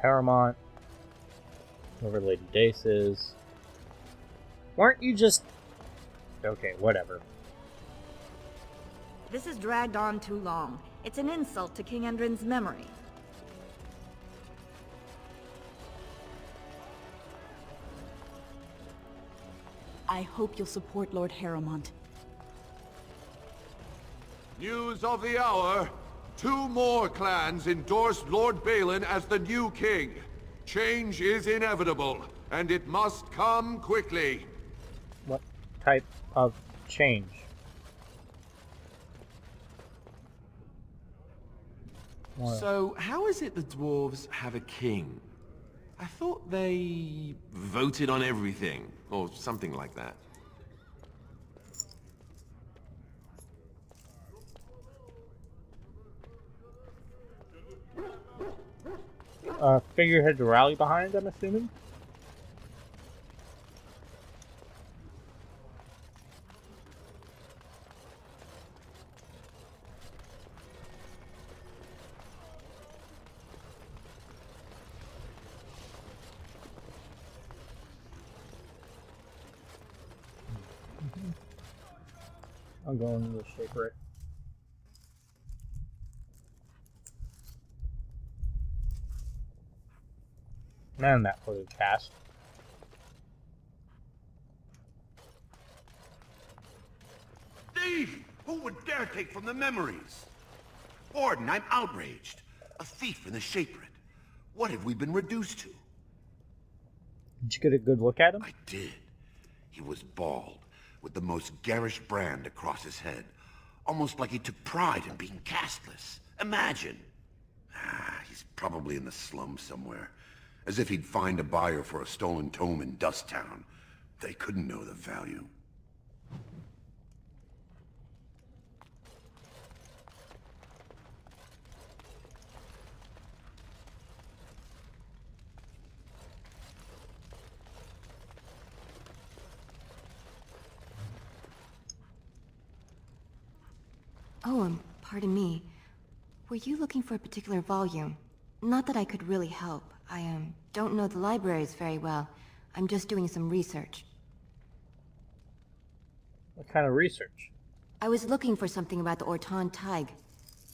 Paramount, whoever Lady Dace is. Weren't you just... Okay, whatever. This has dragged on too long. It's an insult to King Endrin's memory. I hope you'll support Lord Harrowmont. News of the hour. 2 more clans endorsed Lord Balin as the new king. Change is inevitable, and it must come quickly. What type of change? What? So, how is it the dwarves have a king? I thought they voted on everything, or something like that. Figurehead to rally behind, I'm assuming? I'll go into the shaper. And that was a cast. Thief! Who would dare take from the memories? Warden, I'm outraged. A thief in the Shaperate. What have we been reduced to? Did you get a good look at him? I did. He was bald, with the most garish brand across his head. Almost like he took pride in being castless. Imagine. He's probably in the slums somewhere. As if he'd find a buyer for a stolen tome in Dusttown. They couldn't know the value. Oh, pardon me. Were you looking for a particular volume? Not that I could really help. I, don't know the libraries very well. I'm just doing some research. What kind of research? I was looking for something about the Orton Tig.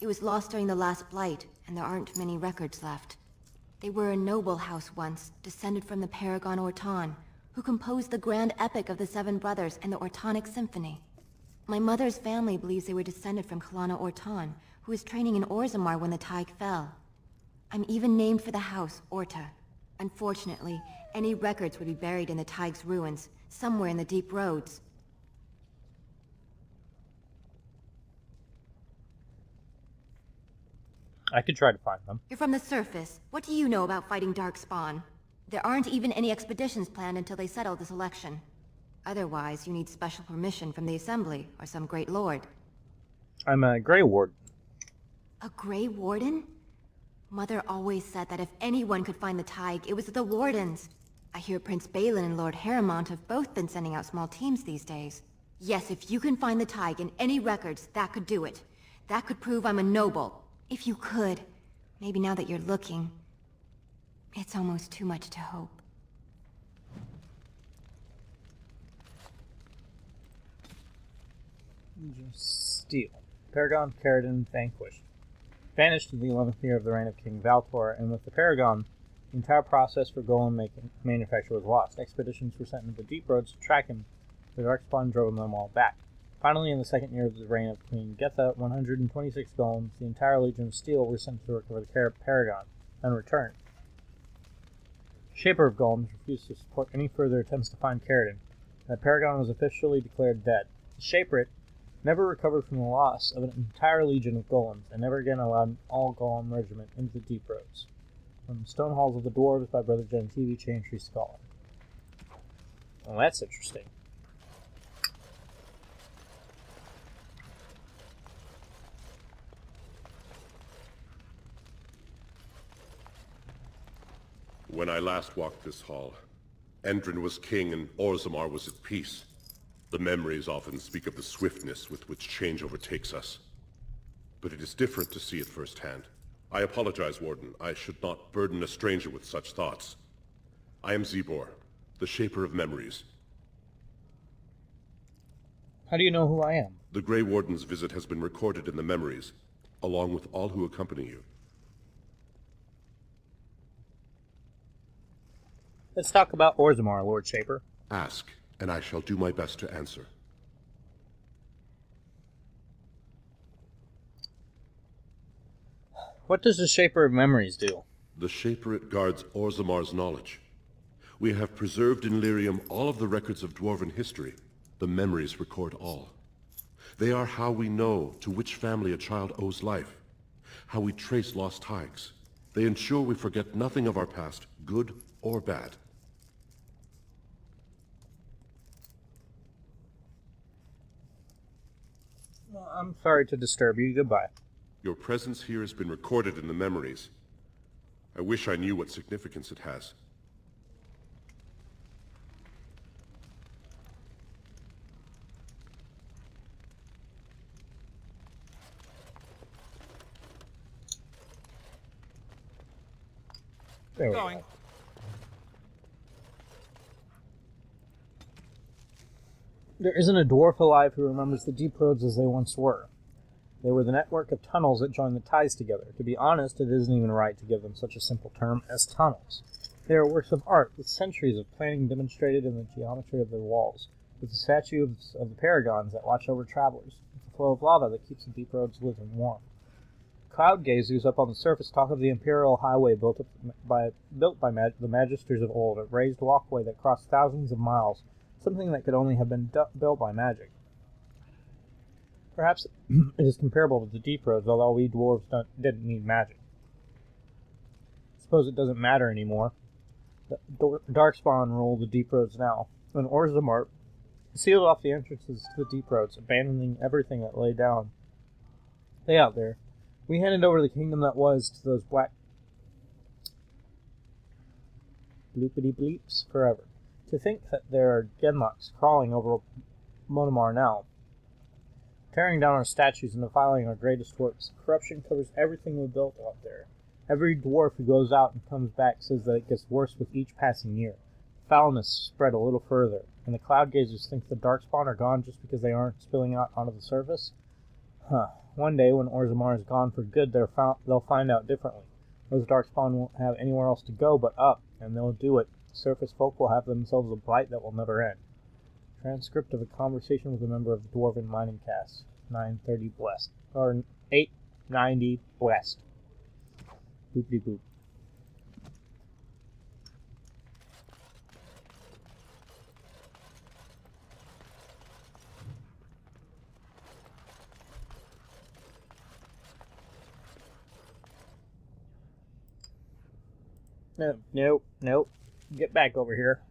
It was lost during the last Blight, and there aren't many records left. They were a noble house once, descended from the Paragon Orton, who composed the grand epic of the Seven Brothers and the Ortonic Symphony. My mother's family believes they were descended from Kalana Orton, who was training in Orzammar when the Tig fell. I'm even named for the house, Orta. Unfortunately, any records would be buried in the Tig's ruins, somewhere in the deep roads. I could try to find them. You're from the surface. What do you know about fighting Darkspawn? There aren't even any expeditions planned until they settle this election. Otherwise, you need special permission from the Assembly, or some great lord. I'm a Grey Warden. A Grey Warden? Mother always said that if anyone could find the Tig, it was the Wardens. I hear Prince Balin and Lord Harrowmont have both been sending out small teams these days. Yes, if you can find the Tig in any records, that could do it. That could prove I'm a noble. If you could. Maybe now that you're looking. It's almost too much to hope. Steel. Paragon Caridin vanquished. Vanished in the 11th year of the reign of King Valtor, and with the Paragon, the entire process for golem manufacture was lost. Expeditions were sent into the deep roads to track him. The Darkspawn drove them all back. Finally, in the 2nd year of the reign of Queen Getha, 126 golems, the entire Legion of Steel, were sent to recover the Paragon, and returned. Shaper of Golems refused to support any further attempts to find Caridin, and the Paragon was officially declared dead. The Shaperate never recovered from the loss of an entire legion of golems, and never again allowed an all-golem regiment into the deep roads. From the Stone Halls of the Dwarves by Brother Gentili, Chaintree Scholar. Well, that's interesting. When I last walked this hall, Endrin was king and Orzammar was at peace. The memories often speak of the swiftness with which change overtakes us. But it is different to see it firsthand. I apologize, Warden. I should not burden a stranger with such thoughts. I am Zebor, the Shaper of Memories. How do you know who I am? The Grey Warden's visit has been recorded in the Memories, along with all who accompany you. Let's talk about Orzammar, Lord Shaper. Ask, and I shall do my best to answer. What does the Shaper of Memories do? The Shaperate guards Orzammar's knowledge. We have preserved in Lyrium all of the records of Dwarven history. The Memories record all. They are how we know to which family a child owes life, how we trace lost Tigers. They ensure we forget nothing of our past, good or bad. Well, I'm sorry to disturb you. Goodbye. Your presence here has been recorded in the Memories. I wish I knew what significance it has. There we go. There isn't a dwarf alive who remembers the deep roads as they once were. They were the network of tunnels that joined the ties together. To be honest, it isn't even right to give them such a simple term as tunnels. They are works of art, with centuries of planning demonstrated in the geometry of their walls, with the statues of the paragons that watch over travelers, with the flow of lava that keeps the deep roads lit and warm. Cloud gazers up on the surface talk of the Imperial Highway built by the Magisters of old, a raised walkway that crossed thousands of miles, something that could only have been built by magic. Perhaps it is comparable to the deep roads, although we dwarves didn't need magic. I suppose it doesn't matter anymore. The Darkspawn rule the deep roads now. When Orzammar sealed off the entrances to the deep roads, abandoning everything that lay out there, we handed over the kingdom that was to those black bloopity bleeps forever. To think that there are Genlocks crawling over Monomar now, tearing down our statues and defiling our greatest works. Corruption covers everything we built out there. Every dwarf who goes out and comes back says that it gets worse with each passing year. Foulness spread a little further, and the cloud gazers think the Darkspawn are gone just because they aren't spilling out onto the surface? One day, when Orzammar is gone for good, they'll find out differently. Those Darkspawn won't have anywhere else to go but up, and they'll do it. Surface folk will have themselves a blight that will never end. Transcript of a conversation with a member of the Dwarven Mining Cast. 930 blessed. Or 890 blessed. Boopity boop. Nope. Get back over here.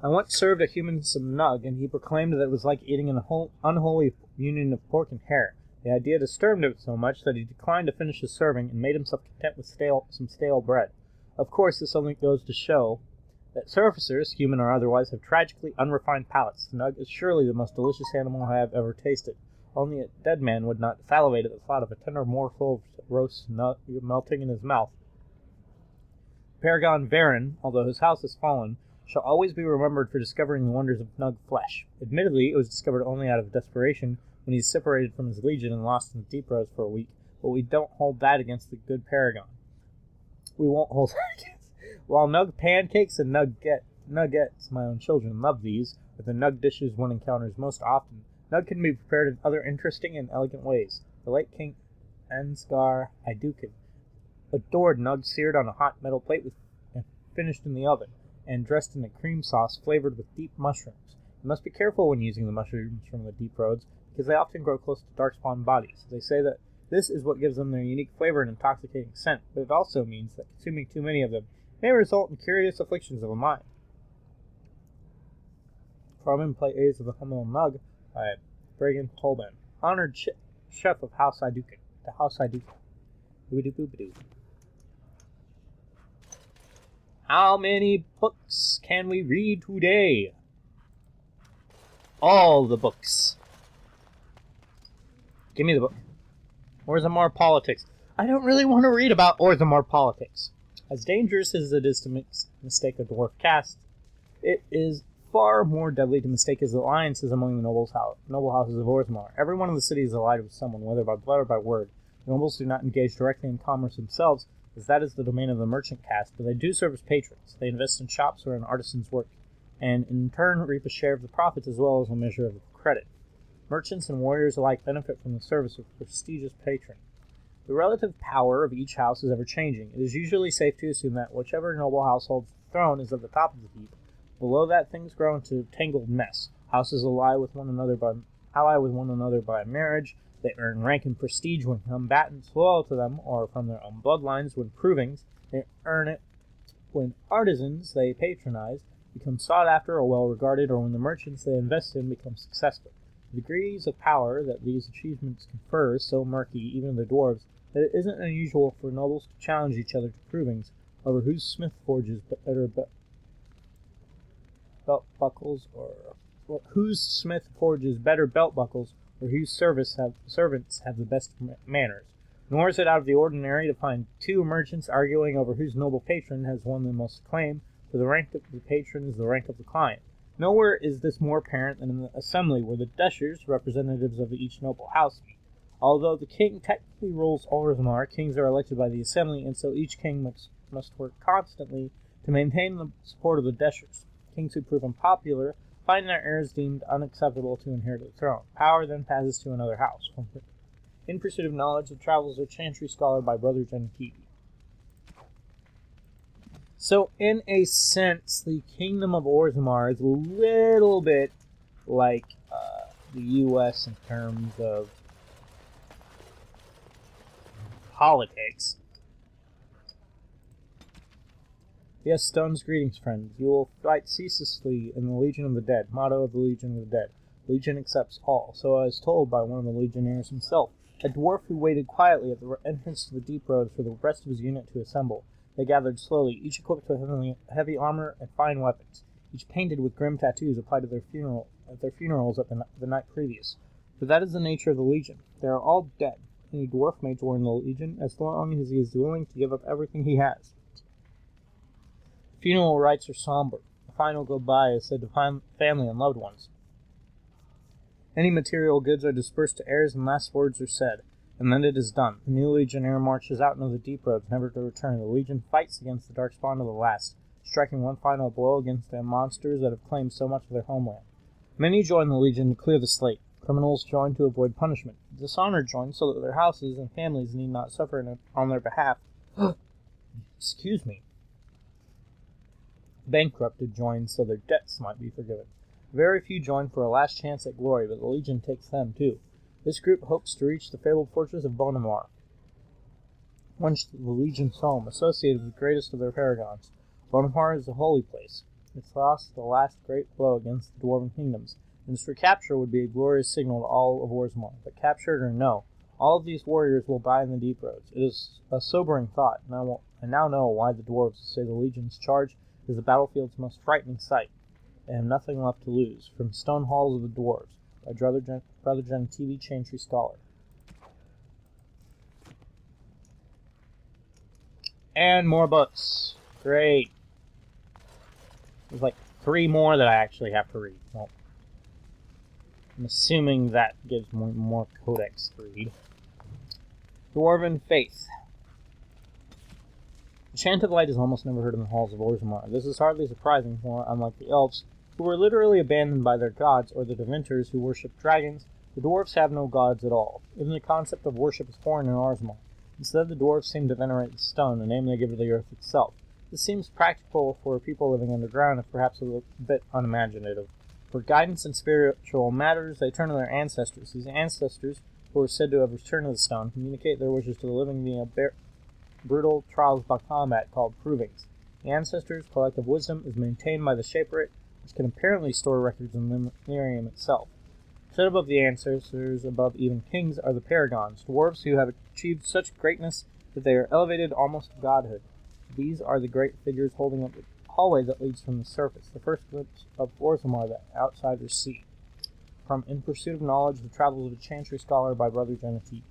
I once served a human some nug, and he proclaimed that it was like eating an unholy union of pork and hare. The idea disturbed him so much that he declined to finish his serving and made himself content with some stale bread. Of course, this only goes to show that surfacers, human or otherwise, have tragically unrefined palates. The nug is surely the most delicious animal I have ever tasted. Only a dead man would not salivate at the thought of a tender morsel of roast nut melting in his mouth. Paragon Varen, although his house has fallen, shall always be remembered for discovering the wonders of nug flesh. Admittedly, it was discovered only out of desperation when he separated from his legion and lost in the deep roads for a week, but we don't hold that against the good Paragon. We won't hold that against. While nug pancakes and nuggets, my own children, love these, but the nug dishes one encounters most often, nug can be prepared in other interesting and elegant ways. The late King Ansgar Idukin adored nug seared on a hot metal plate and finished in the oven, and dressed in a cream sauce flavored with deep mushrooms. You must be careful when using the mushrooms from the deep roads, because they often grow close to Darkspawn bodies. They say that this is what gives them their unique flavor and intoxicating scent, but it also means that consuming too many of them may result in curious afflictions of the mind. From in Plays of the Humble Nug by Bragan Tolban, honored chef of House Idukin, the House Idukin. Boobity-boobity. How many books can we read today? All the books. Give me the book. Orzammar Politics. I don't really want to read about Orzammar politics. As dangerous as it is to mistake a dwarf caste, it is far more deadly to mistake his alliances among the noble houses of Orzammar. Every one of the cities is allied with someone, whether by blood or by word. The nobles do not engage directly in commerce themselves, as that is the domain of the merchant caste, but they do serve as patrons. They invest in shops or in artisans' work, and in turn reap a share of the profits as well as a measure of the credit. Merchants and warriors alike benefit from the service of a prestigious patron. The relative power of each house is ever-changing. It is usually safe to assume that whichever noble house holds the throne is at the top of the heap. Below that, things grow into a tangled mess. Houses ally with one another by marriage. They earn rank and prestige when combatants loyal to them or from their own bloodlines. When provings, they earn it. When artisans they patronize become sought after or well regarded, or when the merchants they invest in become successful. The degrees of power that these achievements confer is so murky, even the dwarves, that it isn't unusual for nobles to challenge each other to provings over whose smith forges better belt buckles, or whose smith forges better belt buckles, or whose servants have the best manners. Nor is it out of the ordinary to find two merchants arguing over whose noble patron has won the most claim, for the rank of the patron is the rank of the client. Nowhere is this more apparent than in the assembly, where the deshers, representatives of each noble house, meet. Although the king technically rules Orzammar, kings are elected by the assembly, and so each king must work constantly to maintain the support of the deshers. Kings who prove unpopular find their heirs deemed unacceptable to inherit the throne. Power then passes to another house. In Pursuit of Knowledge, the Travels of Chantry Scholar by Brother Gentivi. So, in a sense, the Kingdom of Orzammar is a little bit like the U.S. in terms of politics. Yes, Stone's greetings, friends. You will fight ceaselessly in the Legion of the Dead, motto of the Legion of the Dead. Legion accepts all. So I was told by one of the legionnaires himself, a dwarf who waited quietly at the entrance to the deep road for the rest of his unit to assemble. They gathered slowly, each equipped with heavy armor and fine weapons, each painted with grim tattoos applied to their funerals at the night previous. For that is the nature of the Legion. They are all dead. Any dwarf may join the Legion as long as he is willing to give up everything he has. Funeral rites are somber. The final goodbye is said to family and loved ones. Any material goods are dispersed to heirs and last words are said, and then it is done. The new legionnaire marches out into the deep roads, never to return. The Legion fights against the darkspawn to the last, striking one final blow against the monsters that have claimed so much of their homeland. Many join the Legion to clear the slate. Criminals join to avoid punishment. Dishonored join so that their houses and families need not suffer on their behalf. Excuse me. Bankrupted join so their debts might be forgiven. Very few join for a last chance at glory, but the Legion takes them too. This group hopes to reach the fabled fortress of Bonamar, once the Legion's home, associated with the greatest of their paragons. Bonamar is a holy place. It's lost the last great blow against the dwarven kingdoms, and its recapture would be a glorious signal to all of Orzammar. But captured or no, all of these warriors will die in the deep roads. It is a sobering thought, and I now know why the dwarves say the Legion's charge is the battlefield's most frightening sight. They have nothing left to lose. From Stone Halls of the Dwarves, by Brother Gentivi, Chantry Scholar. And more books. Great. There's like 3 more that I actually have to read. Well, I'm assuming that gives me more codex to read. Dwarven Faith. The Chant of Light is almost never heard in the halls of Orzammar. This is hardly surprising, for unlike the elves, who were literally abandoned by their gods, or the Devinters, who worship dragons, the dwarves have no gods at all. Even the concept of worship is foreign in Orzammar. Instead, the dwarves seem to venerate the stone, a name they give to the earth itself. This seems practical for people living underground, if perhaps a bit unimaginative. For guidance in spiritual matters, they turn to their ancestors. These ancestors, who are said to have returned to the stone, communicate their wishes to the living via brutal trials by combat called provings. The ancestors' collective wisdom is maintained by the Shaperate, which can apparently store records in Lyrium itself. Set above the ancestors, above even kings, are the paragons, dwarves who have achieved such greatness that they are elevated almost to godhood. These are the great figures holding up the hallway that leads from the surface, the first glimpse of Orzammar that outsiders see. from In Pursuit of Knowledge, The Travels of a Chantry Scholar by Brother Genevieve.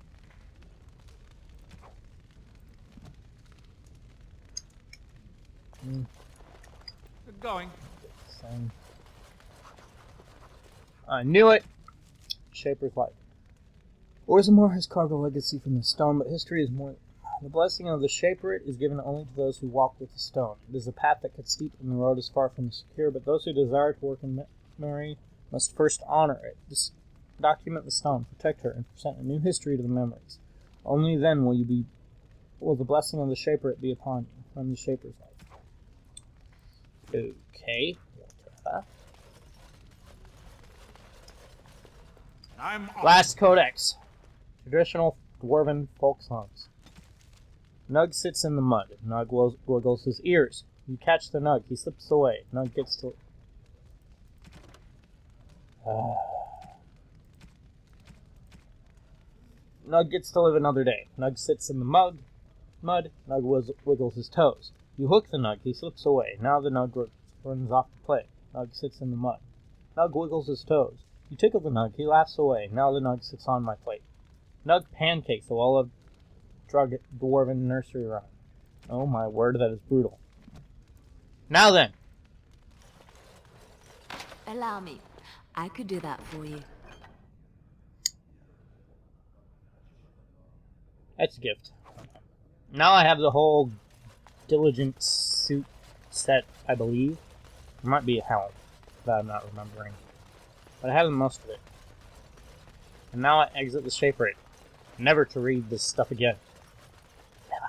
Good going. Same. I knew it! Shaper's Life. Orzammar has carved a legacy from the stone, but history is more. The blessing of the Shaper is given only to those who walk with the stone. It is a path that cuts deep, and the road is far from secure, but those who desire to work in memory must first honor it. Document the stone, protect her, and present a new history to the memories. Only then will the blessing of the Shaper be upon you, from the Shaper's Life. Okay. I'm off. Last Codex. Traditional Dwarven folk songs. Nug sits in the mud. Nug wiggles his ears. You catch the Nug. He slips away. Nug gets to... Nug gets to live another day. Nug sits in the mud. Nug wiggles his toes. You hook the Nug. He slips away. Now the Nug runs off to play. Nug sits in the mud. Nug wiggles his toes. You tickle the Nug. He laughs away. Now the Nug sits on my plate. Nug pancakes a well-loved dwarven nursery rhyme. Oh my word, that is brutal. Now then. Allow me. I could do that for you. That's a gift. Now I have the whole diligent suit set, I believe. There might be a helm that I'm not remembering. But I have most of it. And now I exit the Shaper, never to read this stuff again. Never.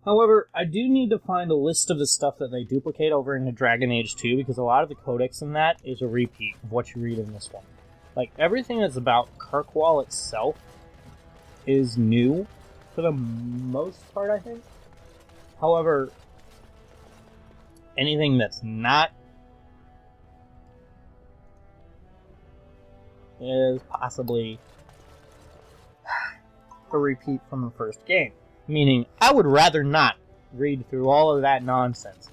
However, I do need to find a list of the stuff that they duplicate over into Dragon Age 2, because a lot of the codex in that is a repeat of what you read in this one. Like, everything that's about Kirkwall itself is new, for the most part, I think. However, anything that's not is possibly a repeat from the first game. Meaning, I would rather not read through all of that nonsense.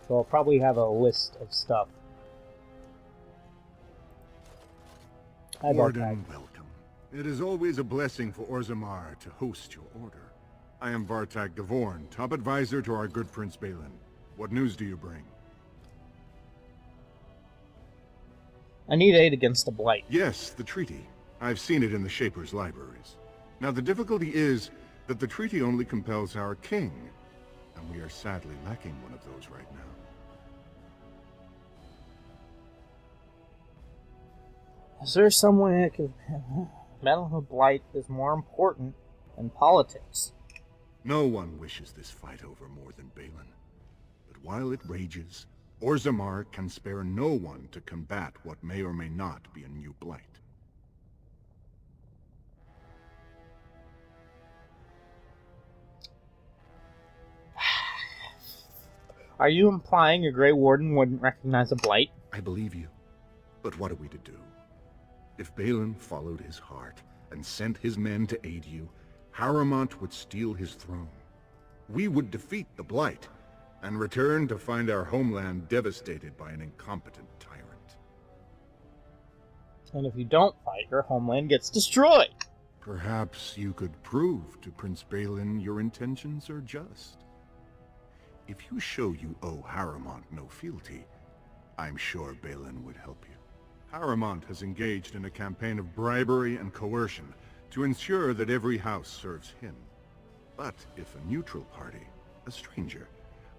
So I'll probably have a list of stuff. Warden, welcome. It is always a blessing for Orzammar to host your order. I am Vartag Gavorn, top advisor to our good Prince Balin. What news do you bring? I need aid against the Blight. Yes, the treaty. I've seen it in the Shaper's libraries. Now the difficulty is that the treaty only compels our king, and we are sadly lacking one of those right now. Is there some way I could... Battle of the Blight is more important than politics. No one wishes this fight over more than Balin. But while it rages, Orzammar can spare no one to combat what may or may not be a new Blight. Are you implying a Grey Warden wouldn't recognize a Blight? I believe you. But what are we to do? If Balin followed his heart and sent his men to aid you, Harrowmont would steal his throne. We would defeat the Blight and return to find our homeland devastated by an incompetent tyrant. And if you don't fight, your homeland gets destroyed! Perhaps you could prove to Prince Balin your intentions are just. If you show you owe Harrowmont no fealty, I'm sure Balin would help you. Harrowmont has engaged in a campaign of bribery and coercion to ensure that every house serves him. But if a neutral party, a stranger,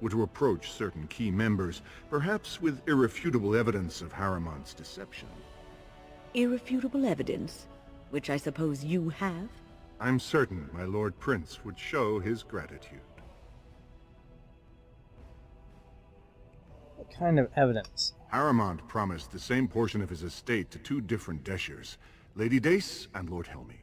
were to approach certain key members, perhaps with irrefutable evidence of Harrowmont's deception... Irrefutable evidence? Which I suppose you have? I'm certain my Lord Prince would show his gratitude. What kind of evidence? Harrowmont promised the same portion of his estate to two different Deshers, Lady Dace and Lord Helmy.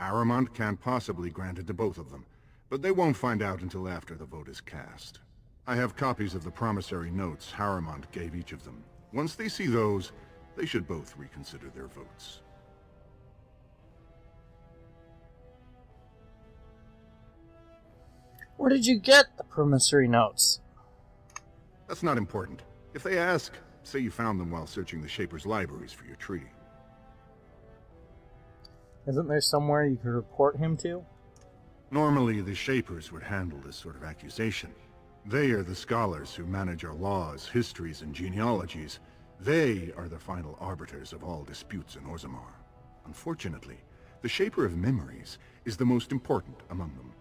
Harrowmont can't possibly grant it to both of them, but they won't find out until after the vote is cast. I have copies of the promissory notes Harrowmont gave each of them. Once they see those, they should both reconsider their votes. Where did you get the promissory notes? That's not important. If they ask, Say you found them while searching the Shaper's libraries for your treaty. Isn't there somewhere you could report him to? Normally, the Shapers would handle this sort of accusation. They are the scholars who manage our laws, histories, and genealogies. They are the final arbiters of all disputes in Orzammar. Unfortunately, the Shaper of Memories is the most important among them,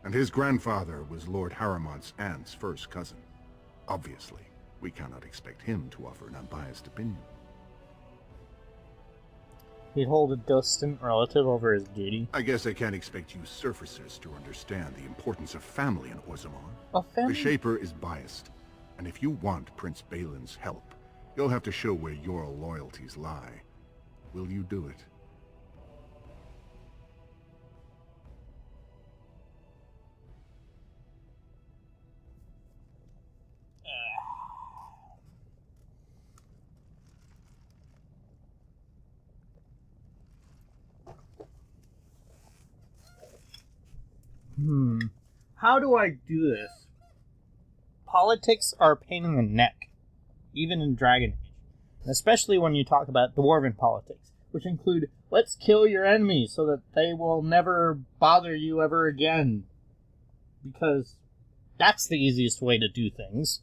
and his grandfather was Lord Haramont's aunt's first cousin. Obviously, we cannot expect him to offer an unbiased opinion. He'd hold a distant relative over his duty. I guess I can't expect you surfacers to understand the importance of family in Orzammar. A family? The Shaper is biased, and if you want Prince Balin's help, you'll have to show where your loyalties lie. Will you do it? How do I do this? Politics are a pain in the neck, even in Dragon Age. Especially when you talk about dwarven politics, which include, let's kill your enemies so that they will never bother you ever again. Because that's the easiest way to do things.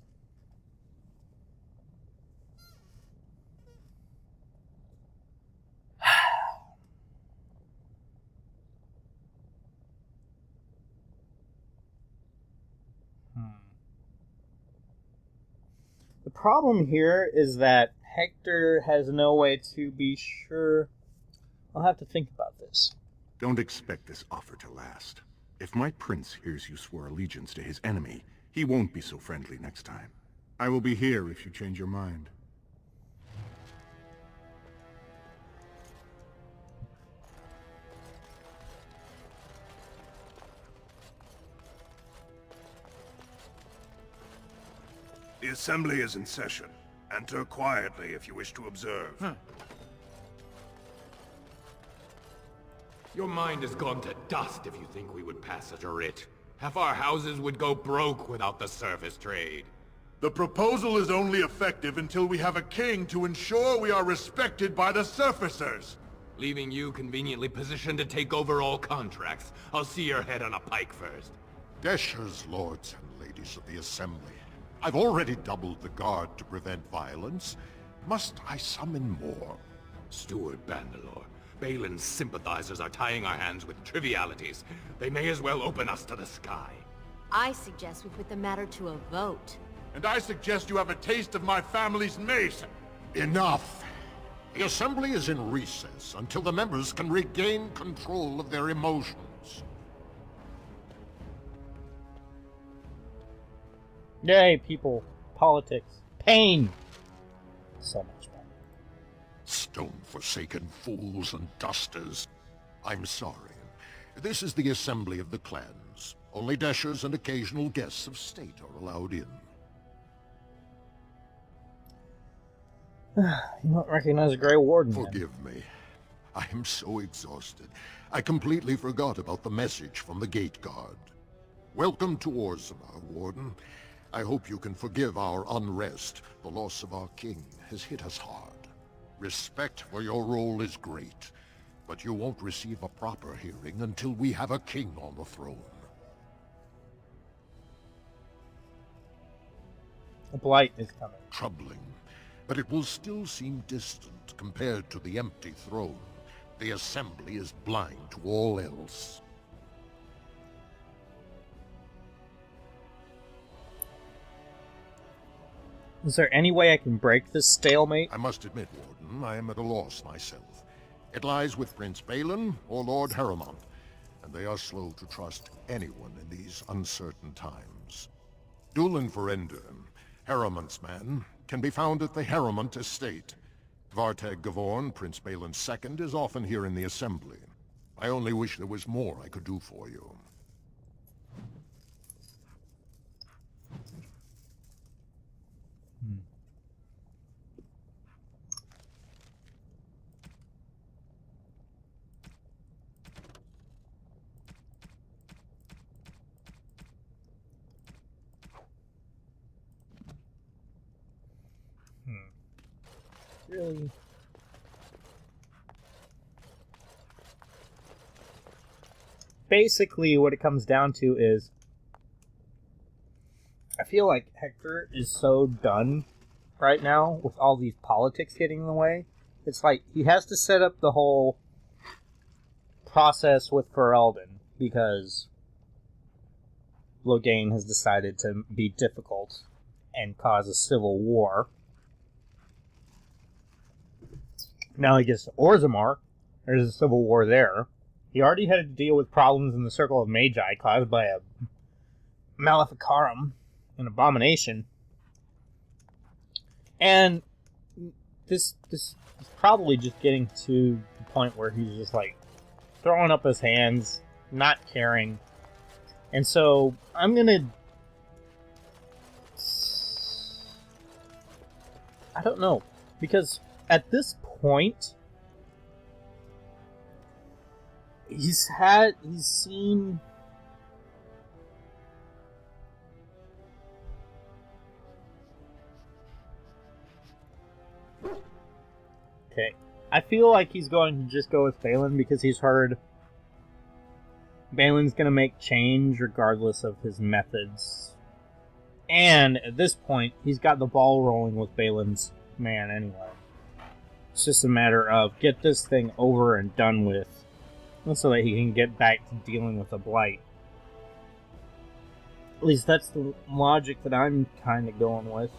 The problem here is that Hector has no way to be sure. I'll have to think about this. Don't expect this offer to last. If my prince hears you swore allegiance to his enemy, he won't be so friendly next time. I will be here if you change your mind. The assembly is in session. Enter quietly if you wish to observe. Your mind has gone to dust if you think we would pass such a writ. Half our houses would go broke without the service trade. The proposal is only effective until we have a king to ensure we are respected by the surfacers. Leaving you conveniently positioned to take over all contracts. I'll see your head on a pike first. Deshers, lords and ladies of the assembly. I've already doubled the guard to prevent violence. Must I summon more? Steward Bandalore, Balin's sympathizers are tying our hands with trivialities. They may as well open us to the sky. I suggest we put the matter to a vote. And I suggest you have a taste of my family's mace. Enough! The assembly is in recess until the members can regain control of their emotions. Yay, people. Politics. Pain. So much pain. Stone-forsaken fools and dusters. I'm sorry. This is the assembly of the clans. Only Deshers and occasional guests of state are allowed in. You don't recognize a Grey Warden. Forgive me. I am so exhausted. I completely forgot about the message from the Gate Guard. Welcome to Orzammar, Warden. I hope you can forgive our unrest. The loss of our king has hit us hard. Respect for your role is great, but you won't receive a proper hearing until we have a king on the throne. A blight is coming. Troubling, but it will still seem distant compared to the empty throne. The assembly is blind to all else. Is there any way I can break this stalemate? I must admit, Warden, I am at a loss myself. It lies with Prince Balin or Lord Haramont, and they are slow to trust anyone in these uncertain times. Dulin Ferender, Haramont's man, can be found at the Haramont estate. Vartag Gavorn, Prince Balin's second, is often here in the assembly. I only wish there was more I could do for you. really... Basically, what it comes down to is, I feel like Hector is so done right now with all these politics getting in the way. It's like he has to set up the whole process with Ferelden because Loghain has decided to be difficult and cause a civil war. Now he gets to Orzammar. There's a civil war there. He already had to deal with problems in the Circle of Magi caused by a Maleficarum, an abomination. And this is probably just getting to the point where he's just like throwing up his hands, not caring. And so I'm gonna... I don't know. Because at this point, he's seen... Okay. I feel like he's going to just go with Balin because he's heard Balin's going to make change regardless of his methods. And at this point, he's got the ball rolling with Balin's man anyway. It's just a matter of get this thing over and done with so that he can get back to dealing with the Blight. At least that's the logic that I'm kind of going with.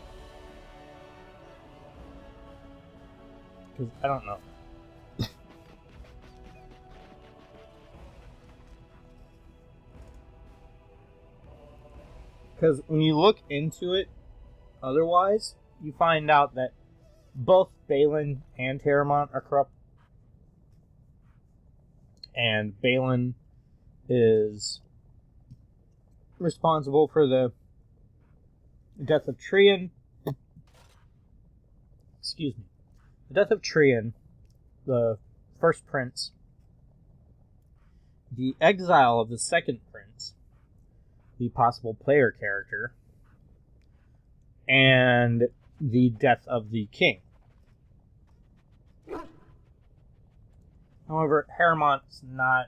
Because I don't know. Because when you look into it otherwise, you find out that both Balin and Terramont are corrupt. And Balin is responsible for the death of Trian. Excuse me. The death of Trian, the first prince. The exile of the second prince, the possible player character, and the death of the king. However, Harremont's not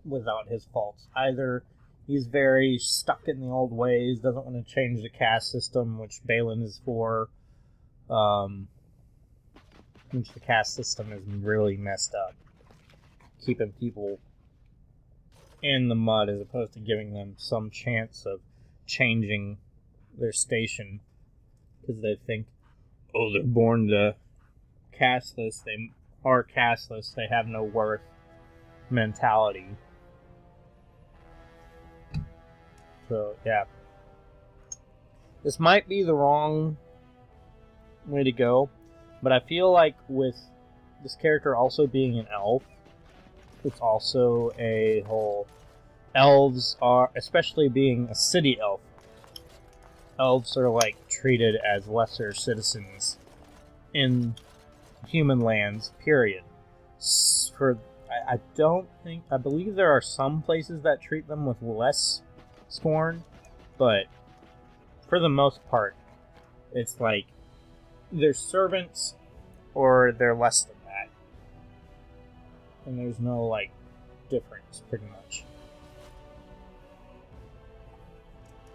without his faults. Either he's very stuck in the old ways, doesn't want to change the caste system, which Balin is for, which the caste system is really messed up. Keeping people in the mud as opposed to giving them some chance of changing their station. Because they think, oh, they're born to casteless, they are casteless, they have no worth mentality. So, yeah. This might be the wrong way to go, but I feel like with this character also being an elf, it's also a whole... Elves are, especially being a city elf, elves are like treated as lesser citizens in human lands, period. I believe there are some places that treat them with less scorn, but for the most part, it's like they're servants or they're less than that. And there's no, like, difference, pretty much.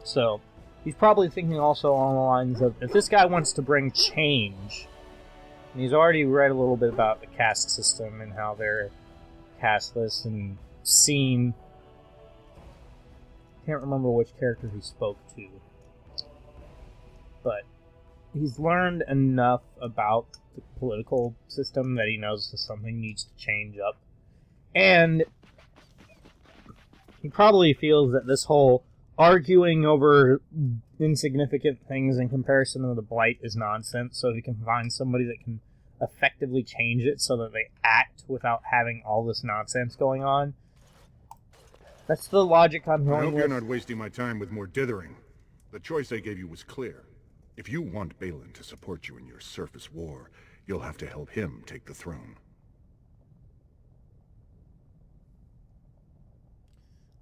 So, he's probably thinking also along the lines of, if this guy wants to bring change, and he's already read a little bit about the caste system and how they're casteless and seen. I can't remember which character he spoke to. But he's learned enough about the political system that he knows that something needs to change up. And he probably feels that this whole arguing over insignificant things in comparison to the Blight is nonsense, so if he can find somebody that can effectively change it so that they act without having all this nonsense going on. That's the logic I'm going with. I hope you're not wasting my time with more dithering. The choice I gave you was clear. If you want Balin to support you in your surface war, you'll have to help him take the throne.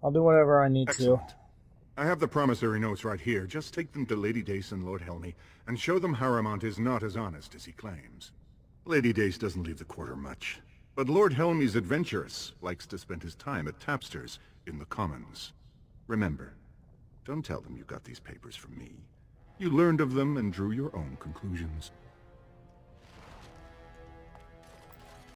I'll do whatever I need Excellent. to. I have the promissory notes right here. Just take them to Lady Dace and Lord Helmy, and show them Harremont is not as honest as he claims. Lady Dace doesn't leave the quarter much, but Lord Helmy's adventurous, likes to spend his time at Tapster's in the Commons. Remember, don't tell them you got these papers from me. You learned of them and drew your own conclusions.